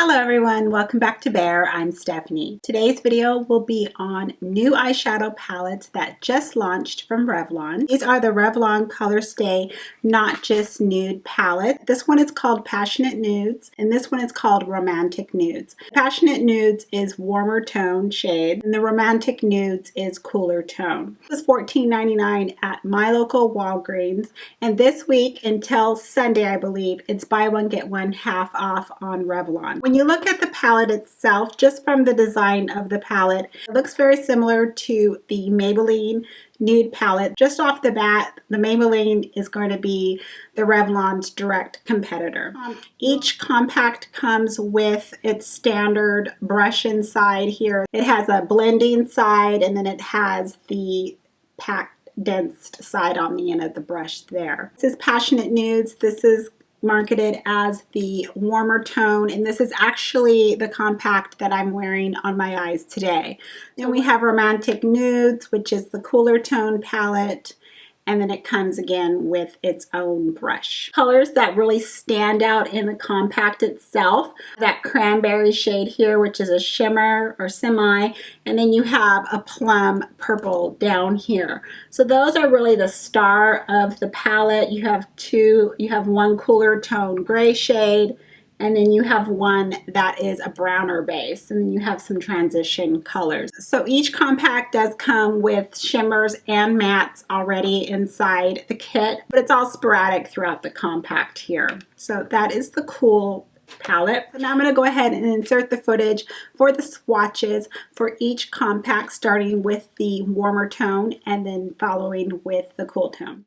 Hello everyone, welcome back to Bare. I'm Stephanee. Today's video will be on new eyeshadow palettes that just launched from Revlon. These are the Revlon Colorstay Not Just Nude palette. This one is called Passionate Nudes and this one is called Romantic Nudes. Passionate Nudes is warmer tone shade and the Romantic Nudes is cooler tone. This is $14.99 at my local Walgreens, and this week until Sunday I believe it's buy one get one half off on Revlon. When you look at the palette itself, just from the design of the palette, it looks very similar to the Maybelline nude palette. Just off the bat, the Maybelline is going to be the Revlon's direct competitor. Each compact comes with its standard brush inside here. It has a blending side and then it has the packed dense side on the end of the brush there. This is Passionate Nudes. This is marketed as the warmer tone, and this is actually the compact that I'm wearing on my eyes today. Then we have Romantic Nudes, which is the cooler tone palette, and then it comes again with its own brush. Colors that really stand out in the compact itself, that cranberry shade here, which is a shimmer or semi, and then you have a plum purple down here. So those are really the star of the palette. You have one cooler tone gray shade, and then you have one that is a browner base, and then you have some transition colors. So each compact does come with shimmers and mattes already inside the kit, but it's all sporadic throughout the compact here. So that is the cool palette. So now I'm going to go ahead and insert the footage for the swatches for each compact, starting with the warmer tone and then following with the cool tone.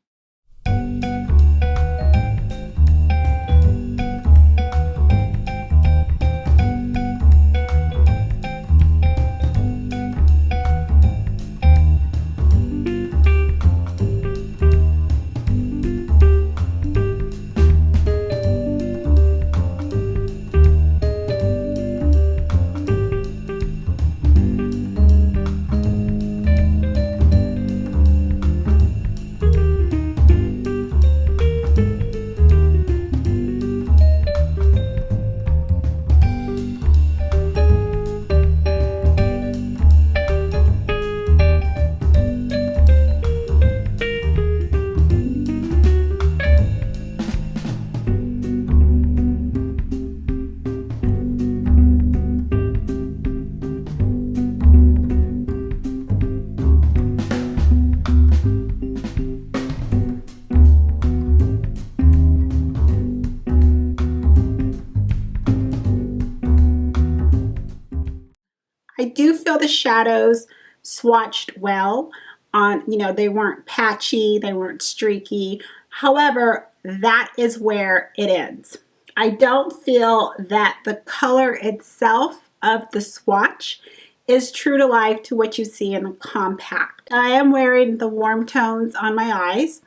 I do feel the shadows swatched well on, they weren't patchy, they weren't streaky. However, that is where it ends. I don't feel that the color itself of the swatch is true to life to what you see in the compact. I am wearing the warm tones on my eyes,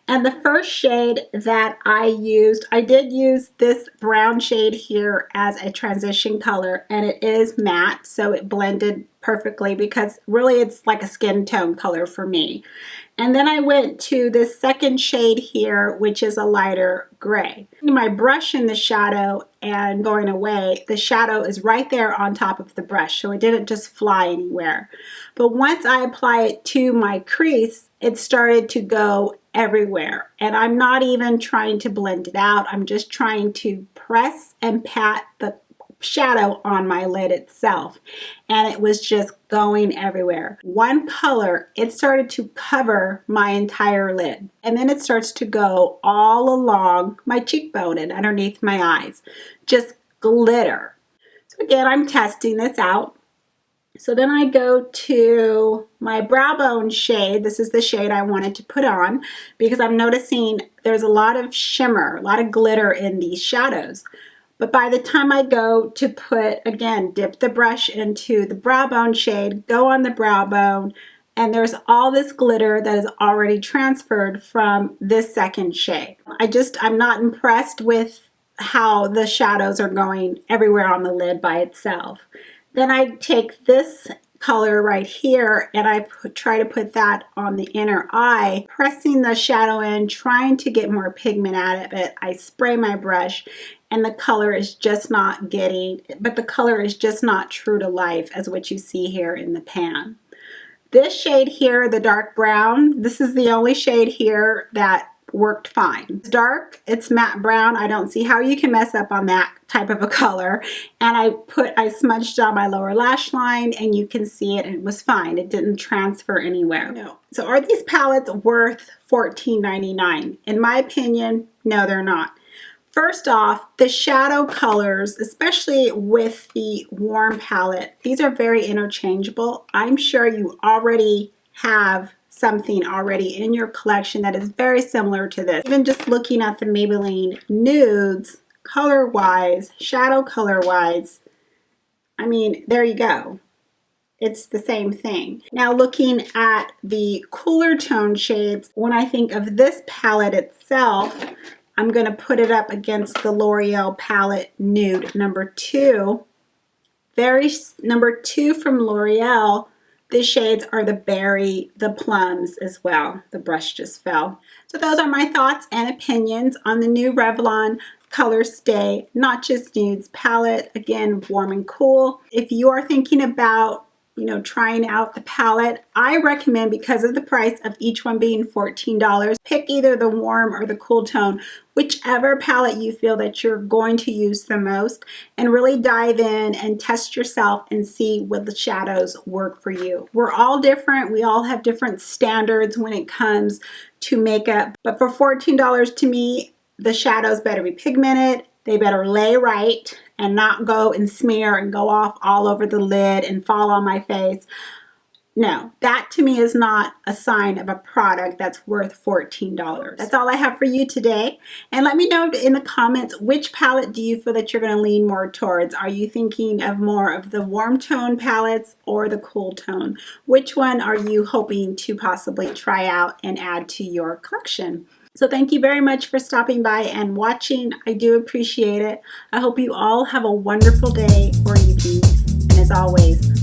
and the first shade that I did use this brown shade here as a transition color, and it is matte, so it blended perfectly because really it's like a skin tone color for me. And then I went to this second shade here, which is a lighter gray. My brush in the shadow and going away, the shadow is right there on top of the brush, so it didn't just fly anywhere. But once I apply it to my crease, it started to go everywhere. And I'm not even trying to blend it out. I'm just trying to press and pat the shadow on my lid itself, and it was just going everywhere. One color, it started to cover my entire lid, and then it starts to go all along my cheekbone and underneath my eyes, just glitter. So again, I'm testing this out. So then I go to my brow bone shade. This is the shade I wanted to put on because I'm noticing there's a lot of shimmer, a lot of glitter in these shadows. But by the time I go to put, again, dip the brush into the brow bone shade, go on the brow bone, and there's all this glitter that is already transferred from this second shade. I'm not impressed with how the shadows are going everywhere on the lid by itself. Then I take this color right here and I try to put that on the inner eye, pressing the shadow in, trying to get more pigment out of it. I spray my brush and the color is just not getting, but the color is just not true to life as what you see here in the pan. This shade here, the dark brown, this is the only shade here that worked fine. It's dark, it's matte brown. I don't see how you can mess up on that type of a color. And I smudged on my lower lash line, and you can see it, and it was fine. It didn't transfer anywhere. No. So are these palettes worth $14.99? In my opinion, no, they're not. First off, the shadow colors, especially with the warm palette, these are very interchangeable. I'm sure you already have something already in your collection that is very similar to this. Even just looking at the Maybelline Nudes, color-wise, shadow color-wise, I mean, there you go. It's the same thing. Now looking at the cooler tone shades, when I think of this palette itself, I'm going to put it up against the L'Oreal palette Nude number 2. Number 2 from L'Oreal. The shades are the berry, the plums as well. The brush just fell. So those are my thoughts and opinions on the new Revlon Colorstay Not Just Nudes palette. Again, warm and cool. If you are thinking about trying out the palette, I recommend, because of the price of each one being $14, pick either the warm or the cool tone, whichever palette you feel that you're going to use the most, and really dive in and test yourself and see what the shadows work for you. We're all different. We all have different standards when it comes to makeup, but for $14 to me, the shadows better be pigmented. They better lay right and not go and smear and go off all over the lid and fall on my face. No, that to me is not a sign of a product that's worth $14. That's all I have for you today. And let me know in the comments, which palette do you feel that you're going to lean more towards? Are you thinking of more of the warm tone palettes or the cool tone? Which one are you hoping to possibly try out and add to your collection? So thank you very much for stopping by and watching. I do appreciate it. I hope you all have a wonderful day or evening. And as always,